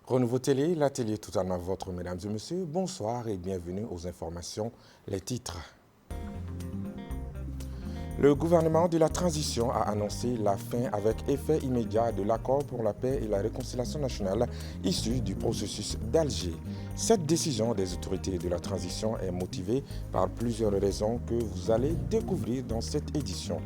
Renouveau Télé, la télé tout en votre, mesdames et messieurs, bonsoir et bienvenue aux informations, les titres. Le gouvernement de la transition a annoncé la fin avec effet immédiat de l'accord pour la paix et la réconciliation nationale issu du processus d'Alger. Cette décision des autorités de la transition est motivée par plusieurs raisons que vous allez découvrir dans cette édition.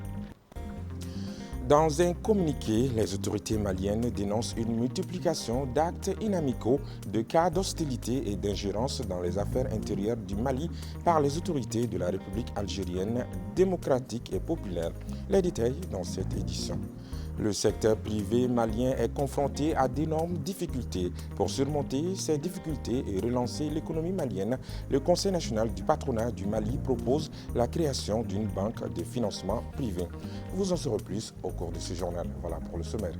Dans un communiqué, les autorités maliennes dénoncent une multiplication d'actes inamicaux, de cas d'hostilité et d'ingérence dans les affaires intérieures du Mali par les autorités de la République algérienne démocratique et populaire. Les détails dans cette édition. Le secteur privé malien est confronté à d'énormes difficultés. Pour surmonter ces difficultés et relancer l'économie malienne, le Conseil national du patronat du Mali propose la création d'une banque de financement privé. Vous en saurez plus au cours de ce journal. Voilà pour le sommaire.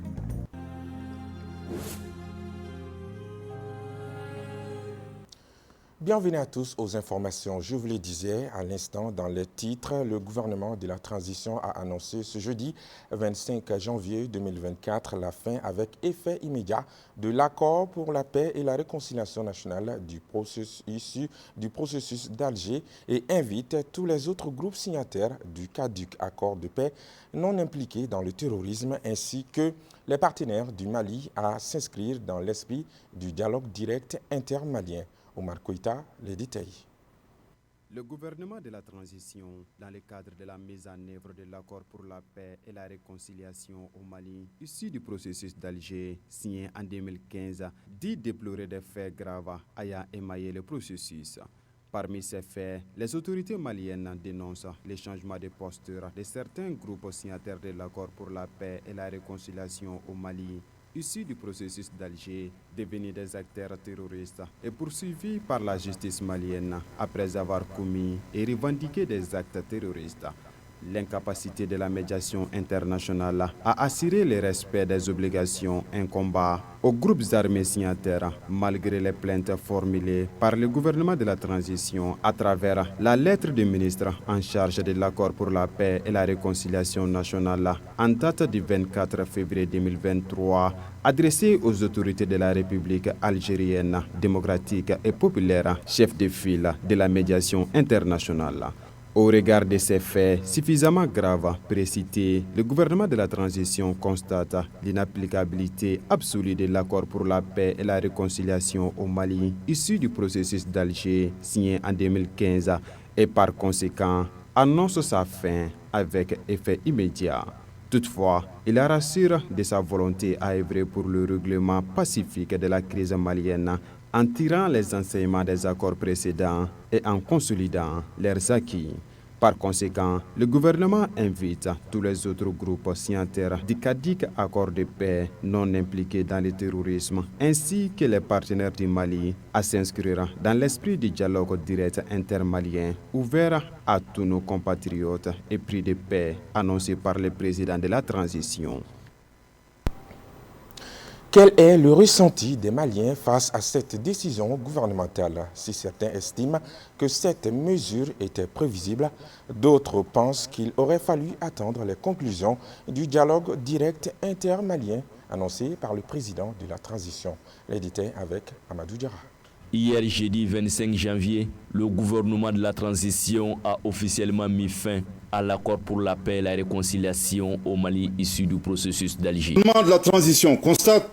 Bienvenue à tous aux informations. Je vous le disais à l'instant dans les titres, le gouvernement de la transition a annoncé ce jeudi 25 janvier 2024 la fin avec effet immédiat de l'accord pour la paix et la réconciliation nationale issu du processus d'Alger et invite tous les autres groupes signataires du caduc accord de paix non impliqués dans le terrorisme ainsi que les partenaires du Mali à s'inscrire dans l'esprit du dialogue direct intermalien. Omar Koïta, les détails. Le gouvernement de la transition, dans le cadre de la mise en œuvre de l'accord pour la paix et la réconciliation au Mali, issu du processus d'Alger, signé en 2015, dit déplorer des faits graves ayant émaillé le processus. Parmi ces faits, les autorités maliennes dénoncent les changements de posture de certains groupes signataires de l'accord pour la paix et la réconciliation au Mali, issus du processus d'Alger, devenus des acteurs terroristes et poursuivis par la justice malienne après avoir commis et revendiqué des actes terroristes. L'incapacité de la médiation internationale à assurer le respect des obligations incombant aux groupes armés signataires, malgré les plaintes formulées par le gouvernement de la transition à travers la lettre du ministre en charge de l'accord pour la paix et la réconciliation nationale en date du 24 février 2023, adressée aux autorités de la République algérienne démocratique et populaire, chef de file de la médiation internationale. Au regard de ces faits suffisamment graves précités, le gouvernement de la transition constate l'inapplicabilité absolue de l'accord pour la paix et la réconciliation au Mali, issu du processus d'Alger signé en 2015 et par conséquent annonce sa fin avec effet immédiat. Toutefois, il rassure de sa volonté à œuvrer pour le règlement pacifique de la crise malienne en tirant les enseignements des accords précédents et en consolidant leurs acquis. Par conséquent, le gouvernement invite tous les autres groupes signataires du caduc accord de paix non impliqués dans le terrorisme, ainsi que les partenaires du Mali, à s'inscrire dans l'esprit du dialogue direct intermalien ouvert à tous nos compatriotes et pris de paix annoncé par le président de la transition. Quel est le ressenti des Maliens face à cette décision gouvernementale? Si certains estiment que cette mesure était prévisible, d'autres pensent qu'il aurait fallu attendre les conclusions du dialogue direct intermalien annoncé par le président de la transition. Les détails avec Amadou Diarra. Hier, jeudi 25 janvier, le gouvernement de la transition a officiellement mis fin à l'accord pour la paix et la réconciliation au Mali issu du processus d'Alger. Le gouvernement de la transition constate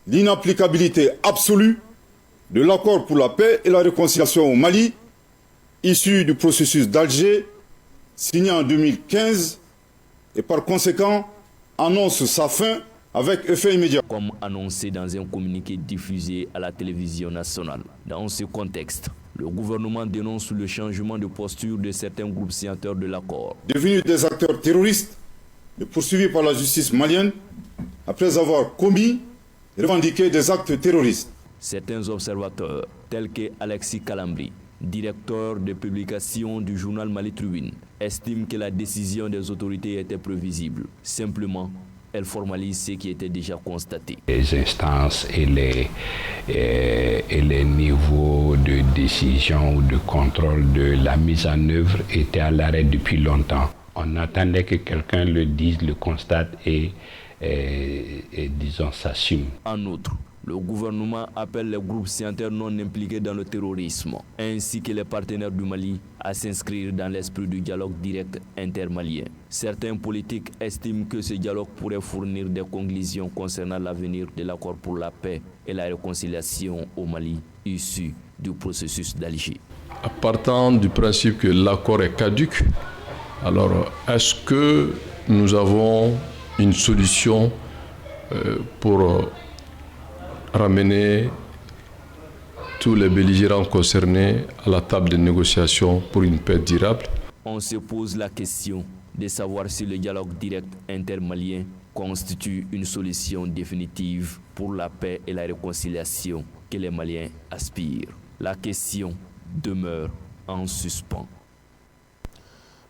l'inapplicabilité absolue de l'accord pour la paix et la réconciliation au Mali issu du processus d'Alger signé en 2015 et par conséquent annonce sa fin avec effet immédiat. Comme annoncé dans un communiqué diffusé à la télévision nationale. Dans ce contexte, le gouvernement dénonce le changement de posture de certains groupes signataires de l'accord. Devenus des acteurs terroristes et poursuivis par la justice malienne après avoir commis et revendiqué des actes terroristes. Certains observateurs, tels que Alexis Kalambri, directeur de publication du journal Mali Tribune, estiment que la décision des autorités était prévisible. Simplement, elle formalise ce qui était déjà constaté. Les instances et les niveaux de décision ou de contrôle de la mise en œuvre étaient à l'arrêt depuis longtemps. On attendait que quelqu'un le dise, le constate et disons, s'assume. En outre, Le gouvernement appelle les groupes signataires non impliqués dans le terrorisme, ainsi que les partenaires du Mali, à s'inscrire dans l'esprit du dialogue direct intermalien. Certains politiques estiment que ce dialogue pourrait fournir des conclusions concernant l'avenir de l'accord pour la paix et la réconciliation au Mali, issu du processus d'Alger. Partant du principe que l'accord est caduc, alors est-ce que nous avons une solution pour ramener tous les belligérants concernés à la table de négociation pour une paix durable? On se pose la question de savoir si le dialogue direct intermalien constitue une solution définitive pour la paix et la réconciliation que les Maliens aspirent. La question demeure en suspens.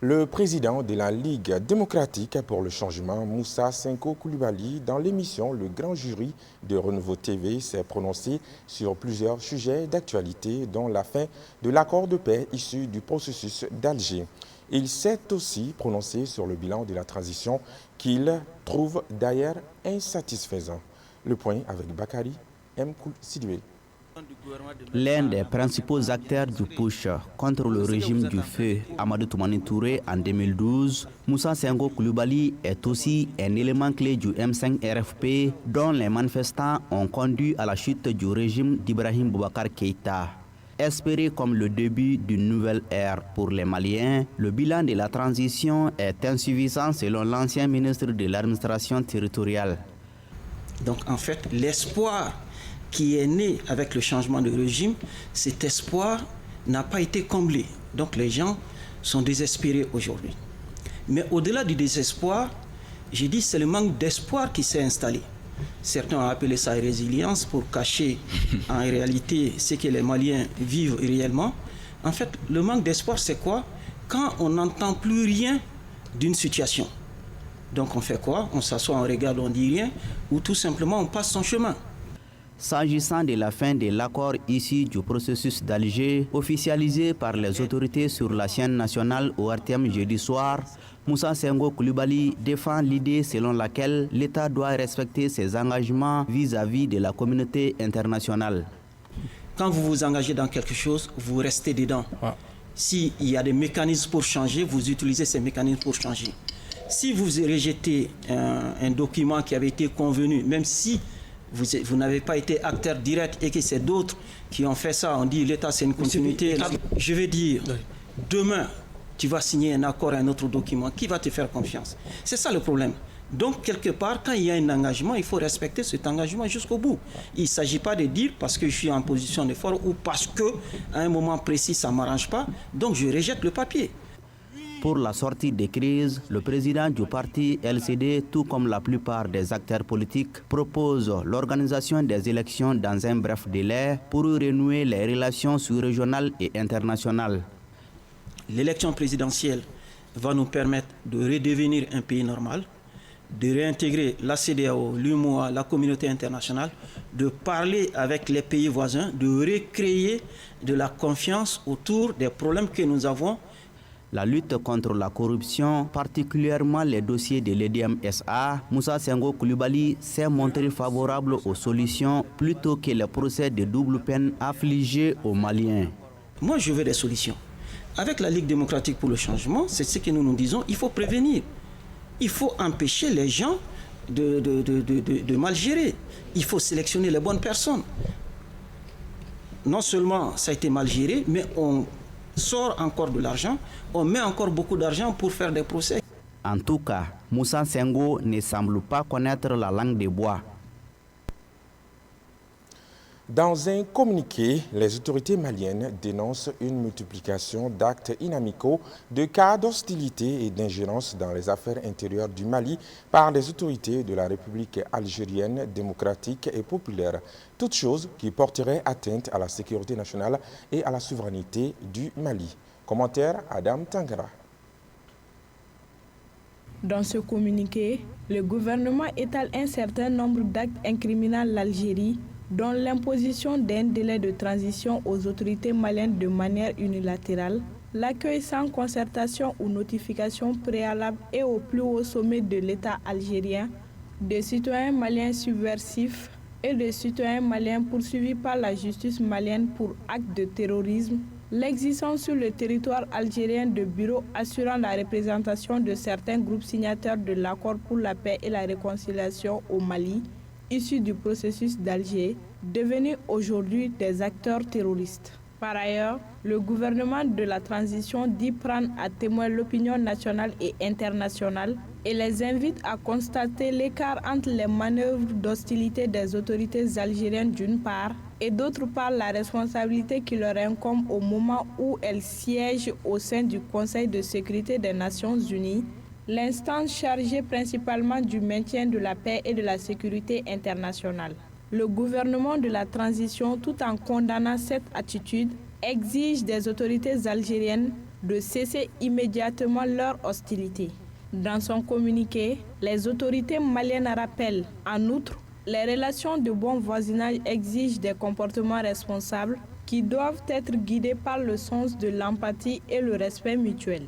Le président de la Ligue démocratique pour le changement, Moussa Senko Coulibaly, dans l'émission Le Grand Jury de Renouveau TV, s'est prononcé sur plusieurs sujets d'actualité, dont la fin de l'accord de paix issu du processus d'Alger. Il s'est aussi prononcé sur le bilan de la transition qu'il trouve d'ailleurs insatisfaisant. Le point avec Bakary M. Sidoué. L'un des principaux acteurs du push contre le régime du feu Amadou Toumani Touré en 2012, Moussa Senko Coulibaly est aussi un élément clé du M5 RFP dont les manifestants ont conduit à la chute du régime d'Ibrahim Boubacar Keïta. Espéré comme le début d'une nouvelle ère pour les Maliens, le bilan de la transition est insuffisant selon l'ancien ministre de l'administration territoriale. Donc en fait, l'espoir qui est né avec le changement de régime, cet espoir n'a pas été comblé. Donc les gens sont désespérés aujourd'hui. Mais au-delà du désespoir, j'ai dit c'est le manque d'espoir qui s'est installé. Certains ont appelé ça résilience pour cacher en réalité ce que les Maliens vivent réellement. En fait, le manque d'espoir, c'est quoi? Quand on n'entend plus rien d'une situation. Donc on fait quoi? On s'assoit, on regarde, on dit rien, ou tout simplement on passe son chemin. S'agissant de la fin de l'accord issu du processus d'Alger, officialisé par les autorités sur la chaîne nationale au RTM jeudi soir, Moussa Senko Coulibaly défend l'idée selon laquelle l'État doit respecter ses engagements vis-à-vis de la communauté internationale. Quand vous vous engagez dans quelque chose, vous restez dedans. S'il y a des mécanismes pour changer, vous utilisez ces mécanismes pour changer. Si vous rejetez un document qui avait été convenu, même si vous n'avez pas été acteur direct et que c'est d'autres qui ont fait ça, on dit l'État c'est une continuité. Je vais dire, demain, tu vas signer un accord, un autre document, qui va te faire confiance? C'est ça le problème. Donc, quelque part, quand il y a un engagement, il faut respecter cet engagement jusqu'au bout. Il ne s'agit pas de dire parce que je suis en position de force ou parce qu'à un moment précis, ça ne m'arrange pas, donc je rejette le papier. Pour la sortie des crises, le président du parti LCD, tout comme la plupart des acteurs politiques, propose l'organisation des élections dans un bref délai pour renouer les relations sous-régionales et internationales. L'élection présidentielle va nous permettre de redevenir un pays normal, de réintégrer la CEDEAO, l'UMOA, la communauté internationale, de parler avec les pays voisins, de recréer de la confiance autour des problèmes que nous avons. La lutte contre la corruption, particulièrement les dossiers de l'EDM-SA, Moussa Senko Coulibaly s'est montré favorable aux solutions plutôt que les procès de double peine affligés aux Maliens. Moi, je veux des solutions. Avec la Ligue démocratique pour le changement, c'est ce que nous disons, il faut prévenir. Il faut empêcher les gens de mal gérer. Il faut sélectionner les bonnes personnes. Non seulement ça a été mal géré, mais on sort encore de l'argent, on met encore beaucoup d'argent pour faire des procès. En tout cas, Moussa Senko ne semble pas connaître la langue des bois. Dans un communiqué, les autorités maliennes dénoncent une multiplication d'actes inamicaux, de cas d'hostilité et d'ingérence dans les affaires intérieures du Mali par les autorités de la République algérienne démocratique et populaire, toutes choses qui porteraient atteinte à la sécurité nationale et à la souveraineté du Mali. Commentaire Adam Tangara. Dans ce communiqué, le gouvernement étale un certain nombre d'actes incriminant l'Algérie, dont l'imposition d'un délai de transition aux autorités maliennes de manière unilatérale, l'accueil sans concertation ou notification préalable et au plus haut sommet de l'État algérien, des citoyens maliens subversifs, et de citoyens maliens poursuivis par la justice malienne pour actes de terrorisme, l'existence sur le territoire algérien de bureaux assurant la représentation de certains groupes signataires de l'accord pour la paix et la réconciliation au Mali, issus du processus d'Alger, devenus aujourd'hui des acteurs terroristes. Par ailleurs, le gouvernement de la transition dit prendre à témoin l'opinion nationale et internationale et les invite à constater l'écart entre les manœuvres d'hostilité des autorités algériennes d'une part et d'autre part la responsabilité qui leur incombe au moment où elles siègent au sein du Conseil de sécurité des Nations Unies, l'instance chargée principalement du maintien de la paix et de la sécurité internationale. Le gouvernement de la transition, tout en condamnant cette attitude, exige des autorités algériennes de cesser immédiatement leur hostilité. Dans son communiqué, les autorités maliennes rappellent, en outre, les relations de bon voisinage exigent des comportements responsables qui doivent être guidés par le sens de l'empathie et le respect mutuel.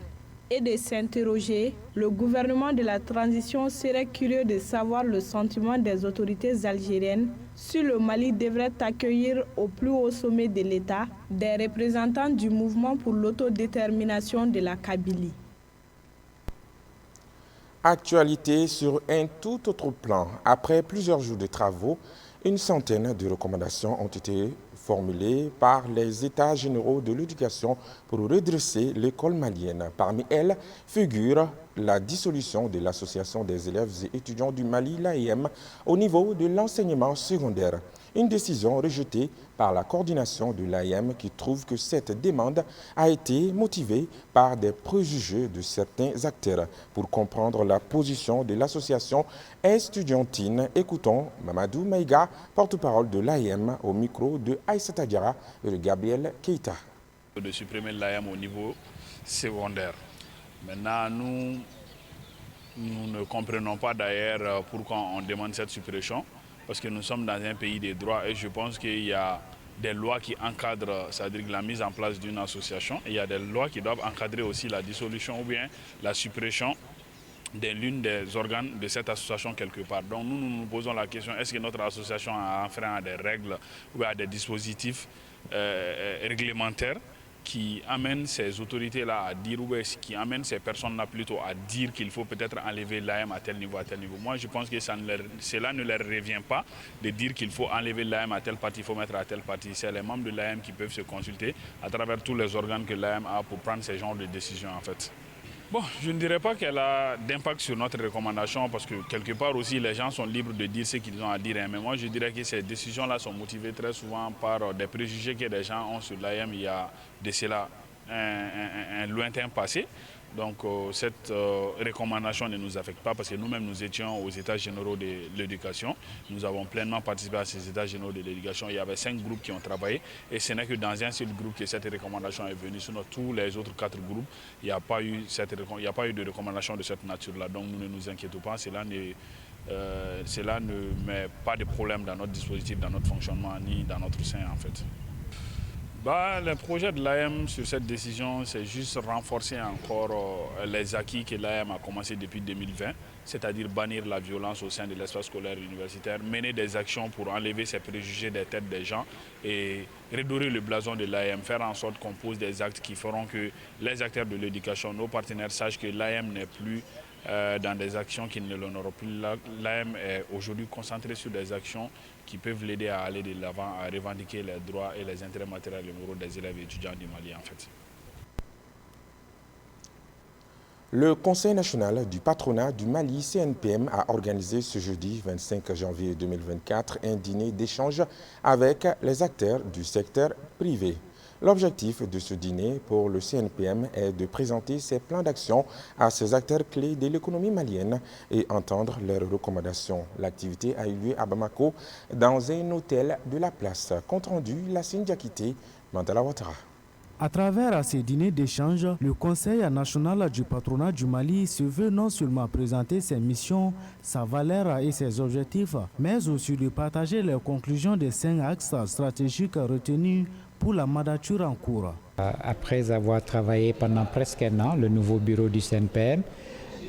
Et de s'interroger, le gouvernement de la transition serait curieux de savoir le sentiment des autorités algériennes si le Mali devrait accueillir au plus haut sommet de l'État des représentants du mouvement pour l'autodétermination de la Kabylie. Actualité sur un tout autre plan. Après plusieurs jours de travaux, une centaine de recommandations ont été formulées par les États généraux de l'éducation pour redresser l'école malienne. Parmi elles figure la dissolution de l'Association des élèves et étudiants du Mali, l'AEM, au niveau de l'enseignement secondaire. Une décision rejetée par la coordination de l'AEM qui trouve que cette demande a été motivée par des préjugés de certains acteurs. Pour comprendre la position de l'association estudiantine, écoutons Mamadou Maïga, porte-parole de l'AEM, au micro de Aïssata Diarra et de Gabriel Keïta. De supprimer l'AEM au niveau secondaire. Maintenant, nous ne comprenons pas d'ailleurs pourquoi on demande cette suppression, parce que nous sommes dans un pays des droits et je pense qu'il y a des lois qui encadrent, c'est-à-dire la mise en place d'une association. Et il y a des lois qui doivent encadrer aussi la dissolution ou bien la suppression de l'une des organes de cette association quelque part. Donc nous posons la question, est-ce que notre association a enfreint à des règles ou à des dispositifs réglementaires qui amènent ces autorités-là à dire, ou qui amènent ces personnes-là plutôt à dire qu'il faut peut-être enlever l'AEM à tel niveau, à tel niveau. Moi, je pense que cela ne leur revient pas de dire qu'il faut enlever l'AEM à tel parti, il faut mettre à tel parti. C'est les membres de l'AEM qui peuvent se consulter à travers tous les organes que l'AEM a pour prendre ce genre de décisions, en fait. Bon, je ne dirais pas qu'elle a d'impact sur notre recommandation parce que quelque part aussi les gens sont libres de dire ce qu'ils ont à dire. Mais moi je dirais que ces décisions-là sont motivées très souvent par des préjugés que les gens ont sur l'AEM il y a de cela un lointain passé. Donc cette recommandation ne nous affecte pas parce que nous-mêmes nous étions aux États généraux de l'éducation. Nous avons pleinement participé à ces États généraux de l'éducation. Il y avait 5 groupes qui ont travaillé et ce n'est que dans un seul groupe que cette recommandation est venue. Sinon tous les autres 4 groupes, il n'y a pas eu de recommandation de cette nature-là. Donc nous ne nous inquiétons pas. Cela ne met pas de problème dans notre dispositif, dans notre fonctionnement ni dans notre sein en fait. Le projet de l'AEM sur cette décision, c'est juste renforcer encore les acquis que l'AEM a commencé depuis 2020, c'est-à-dire bannir la violence au sein de l'espace scolaire universitaire, mener des actions pour enlever ces préjugés des têtes des gens et redorer le blason de l'AEM, faire en sorte qu'on pose des actes qui feront que les acteurs de l'éducation, nos partenaires, sachent que l'AEM n'est plus dans des actions qui ne l'honorent plus. L'AEM est aujourd'hui concentrée sur des actions qui peuvent l'aider à aller de l'avant, à revendiquer les droits et les intérêts matériels et moraux des élèves et étudiants du Mali en fait. Le Conseil national du patronat du Mali, CNPM, a organisé ce jeudi 25 janvier 2024 un dîner d'échange avec les acteurs du secteur privé. L'objectif de ce dîner pour le CNPM est de présenter ses plans d'action à ces acteurs clés de l'économie malienne et entendre leurs recommandations. L'activité a eu lieu à Bamako dans un hôtel de la place. Compte rendu, Lassine Diakité, Mandela Ouattara. À travers ces dîners d'échange, le Conseil national du patronat du Mali se veut non seulement présenter ses missions, sa valeur et ses objectifs, mais aussi de partager les conclusions des 5 axes stratégiques retenus pour la mandature en cours. Après avoir travaillé pendant presque un an, le nouveau bureau du CNPM,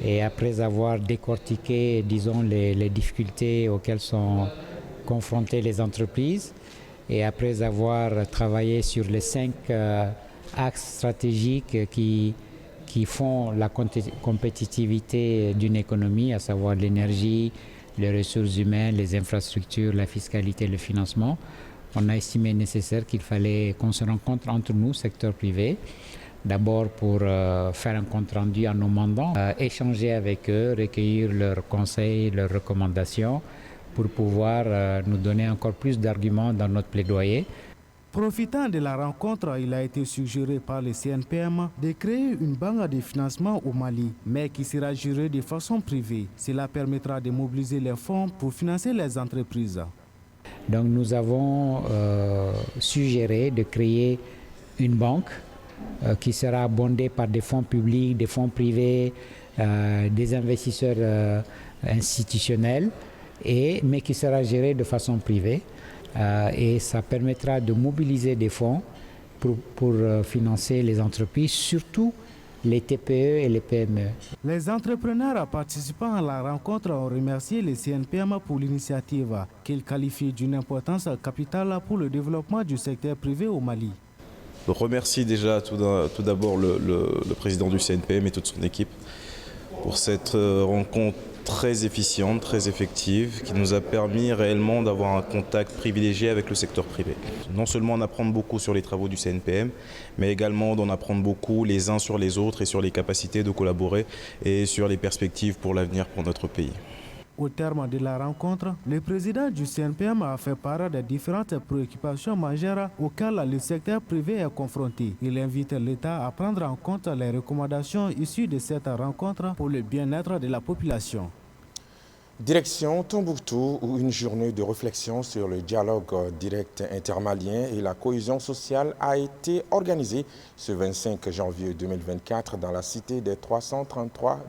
et après avoir décortiqué, disons, les difficultés auxquelles sont confronter les entreprises. Et après avoir travaillé sur les 5 axes stratégiques qui font la compétitivité d'une économie, à savoir l'énergie, les ressources humaines, les infrastructures, la fiscalité, le financement, on a estimé nécessaire qu'il fallait qu'on se rencontre entre nous, secteur privé, d'abord pour faire un compte rendu à nos mandants, échanger avec eux, recueillir leurs conseils, leurs recommandations pour pouvoir nous donner encore plus d'arguments dans notre plaidoyer. Profitant de la rencontre, il a été suggéré par le CNPM de créer une banque de financement au Mali, mais qui sera gérée de façon privée. Cela permettra de mobiliser les fonds pour financer les entreprises. Donc nous avons suggéré de créer une banque qui sera abondée par des fonds publics, des fonds privés, des investisseurs institutionnels, mais qui sera gérée de façon privée. Et ça permettra de mobiliser des fonds pour financer les entreprises, surtout les TPE et les PME. Les entrepreneurs participant à la rencontre ont remercié le CNPM pour l'initiative qu'ils qualifient d'une importance capitale pour le développement du secteur privé au Mali. Je remercie déjà tout d'abord le président du CNPM et toute son équipe pour cette rencontre très efficiente, très effective, qui nous a permis réellement d'avoir un contact privilégié avec le secteur privé. Non seulement en apprendre beaucoup sur les travaux du CNPM, mais également d'en apprendre beaucoup les uns sur les autres et sur les capacités de collaborer et sur les perspectives pour l'avenir pour notre pays. Au terme de la rencontre, le président du CNPM a fait part des différentes préoccupations majeures auxquelles le secteur privé est confronté. Il invite l'État à prendre en compte les recommandations issues de cette rencontre pour le bien-être de la population. Direction Tombouctou, où une journée de réflexion sur le dialogue direct intermalien et la cohésion sociale a été organisée ce 25 janvier 2024 dans la cité des 333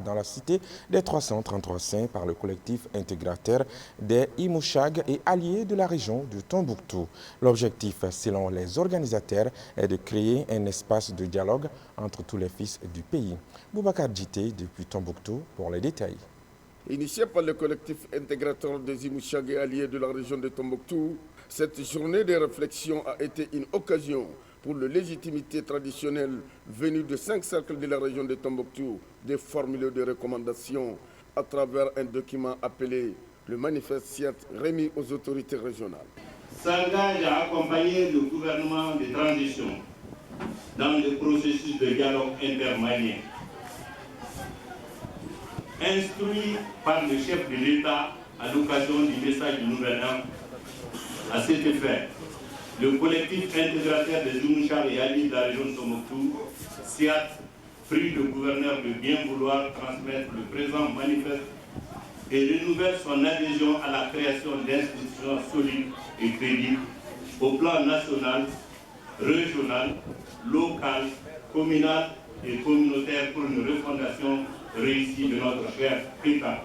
Saints par le collectif intégrateur des Imouchag et alliés de la région de Tombouctou. L'objectif, selon les organisateurs, est de créer un espace de dialogue entre tous les fils du pays. Boubacar Djité depuis Tombouctou pour les détails. Initiée par le collectif intégrateur des Imouchag et alliés de la région de Tombouctou, cette journée de réflexion a été une occasion pour la légitimité traditionnelle venue de 5 cercles de la région de Tombouctou de formuler des recommandations à travers un document appelé le manifeste SIAT remis aux autorités régionales. S'engage à accompagner le gouvernement de transition dans le processus de dialogue intermalien. Instruit par le chef de l'État à l'occasion du message du Nouvel An. À cet effet, le collectif intégrateur des Imouchag et alliés de la région de Tombouctou, SIAT, prie le gouverneur de bien vouloir transmettre le présent manifeste et renouvelle son adhésion à la création d'institutions solides et crédibles au plan national, régional, local, communal et communautaire pour une refondation réussie de notre cher État,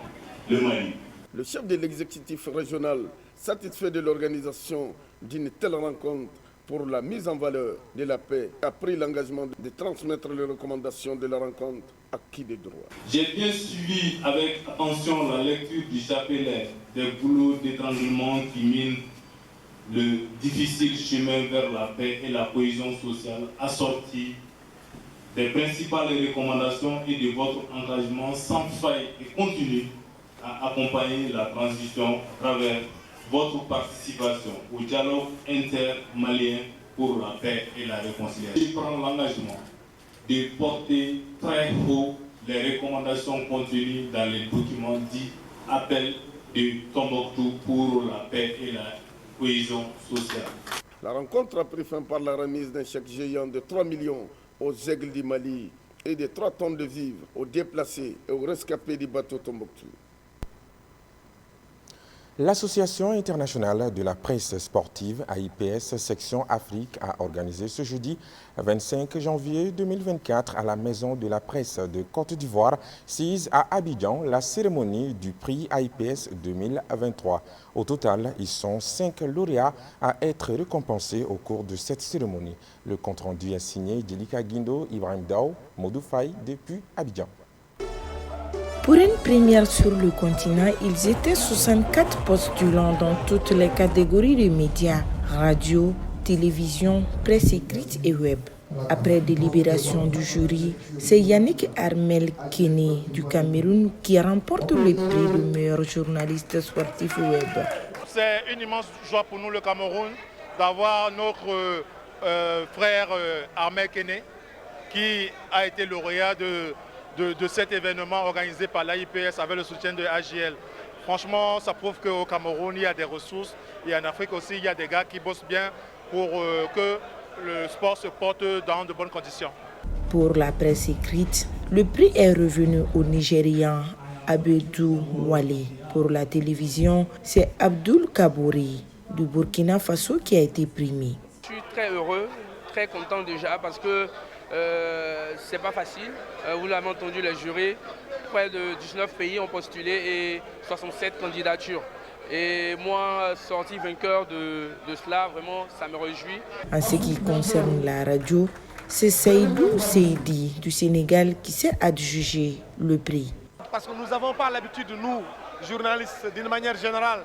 le Mali. Le chef de l'exécutif régional, satisfait de l'organisation d'une telle rencontre pour la mise en valeur de la paix, a pris l'engagement de transmettre les recommandations de la rencontre à qui de droit. J'ai bien suivi avec attention la lecture du chapelet des boulots d'étranglement qui minent le difficile chemin vers la paix et la cohésion sociale assortie des principales recommandations et de votre engagement sans faille et continu à accompagner la transition à travers votre participation au dialogue intermalien pour la paix et la réconciliation. Je prends l'engagement de porter très haut les recommandations contenues dans les documents dits appels de Tombouctou pour la paix et la cohésion sociale. La rencontre a pris fin par la remise d'un chèque géant de 3 millions aux aigles du Mali et de 3 tonnes de vivres aux déplacés et aux rescapés du bateau Tombouctou. L'Association internationale de la presse sportive, AIPS, section Afrique, a organisé ce jeudi 25 janvier 2024 à la Maison de la presse de Côte d'Ivoire, sise à Abidjan, la cérémonie du prix AIPS 2023. Au total, ils sont 5 lauréats à être récompensés au cours de cette cérémonie. Le compte-rendu est signé Djelika Guindo, Ibrahim Dao, Modou Faye depuis Abidjan. Pour une première sur le continent, ils étaient 64 postulants dans toutes les catégories de médias, radio, télévision, presse écrite et web. Après délibération du jury, c'est Yannick Armel Kene du Cameroun qui remporte le prix de meilleur journaliste sportif web. C'est une immense joie pour nous, le Cameroun, d'avoir notre frère Armel Kene qui a été lauréat de cet événement organisé par l'AIPS avec le soutien de AGL. Franchement, ça prouve qu'au Cameroun, il y a des ressources et en Afrique aussi, il y a des gars qui bossent bien pour que le sport se porte dans de bonnes conditions. Pour la presse écrite, le prix est revenu au Nigérian Abedou Wale. Pour la télévision, c'est Abdoul Kabouri du Burkina Faso qui a été primé. Je suis très heureux, très content déjà parce que c'est pas facile. Vous l'avez entendu, les jurés, près de 19 pays ont postulé et 67 candidatures. Et moi, sorti vainqueur de cela, vraiment, ça me réjouit. En ce qui concerne la radio, c'est Seydou Seydi du Sénégal qui s'est adjugé le prix. Parce que nous n'avons pas l'habitude, nous, journalistes, d'une manière générale,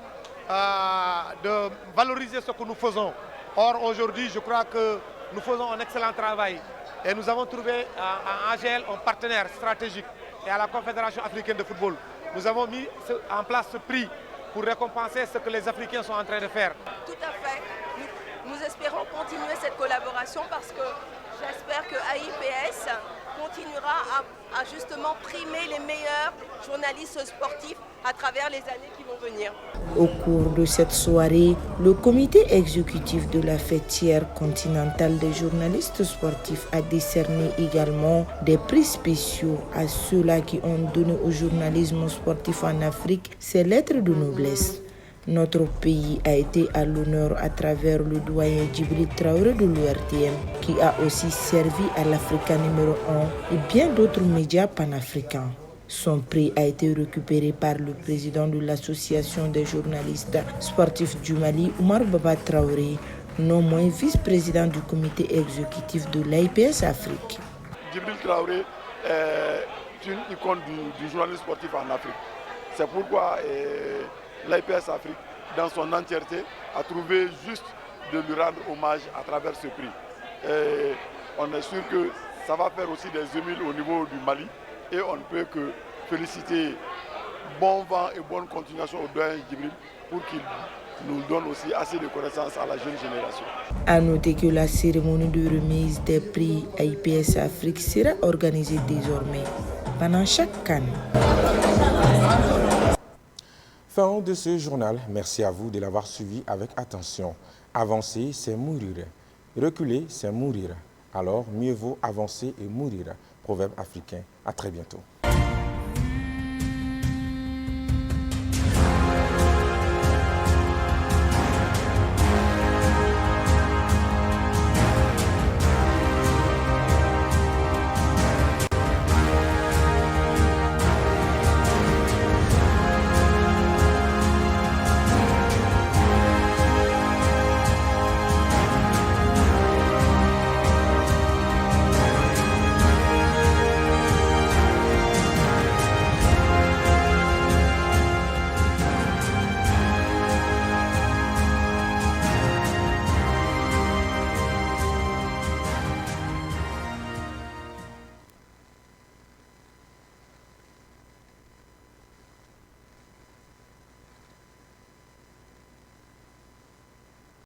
de valoriser ce que nous faisons. Or, aujourd'hui, je crois que nous faisons un excellent travail. Et nous avons trouvé à AGL un partenaire stratégique et à la Confédération africaine de football. Nous avons mis en place ce prix pour récompenser ce que les Africains sont en train de faire. Tout à fait. Nous espérons continuer cette collaboration parce que j'espère que AIPS continuera à justement primer les meilleurs journalistes sportifs à travers les années qui vont venir. Au cours de cette soirée, le comité exécutif de la fêtière continentale des journalistes sportifs a décerné également des prix spéciaux à ceux-là qui ont donné au journalisme sportif en Afrique ses lettres de noblesse. Notre pays a été à l'honneur à travers le doyen Djibril Traoré de l'URTM, qui a aussi servi à l'Africa numéro 1 et bien d'autres médias panafricains. Son prix a été récupéré par le président de l'association des journalistes sportifs du Mali, Oumar Baba Traoré, non moins vice-président du comité exécutif de l'AIPS Afrique. Djibril Traoré est une icône du journalisme sportif en Afrique. C'est pourquoi l'AIPS Afrique, dans son entièreté, a trouvé juste de lui rendre hommage à travers ce prix. Et on est sûr que ça va faire aussi des émules au niveau du Mali et on ne peut que féliciter bon vent et bonne continuation au doyen Djibril pour qu'il nous donne aussi assez de connaissances à la jeune génération. À noter que la cérémonie de remise des prix AIPS Afrique sera organisée désormais pendant chaque CAN. Fin de ce journal. Merci à vous de l'avoir suivi avec attention. Avancer, c'est mourir. Reculer, c'est mourir. Alors, mieux vaut avancer et mourir. Proverbe africain. À très bientôt.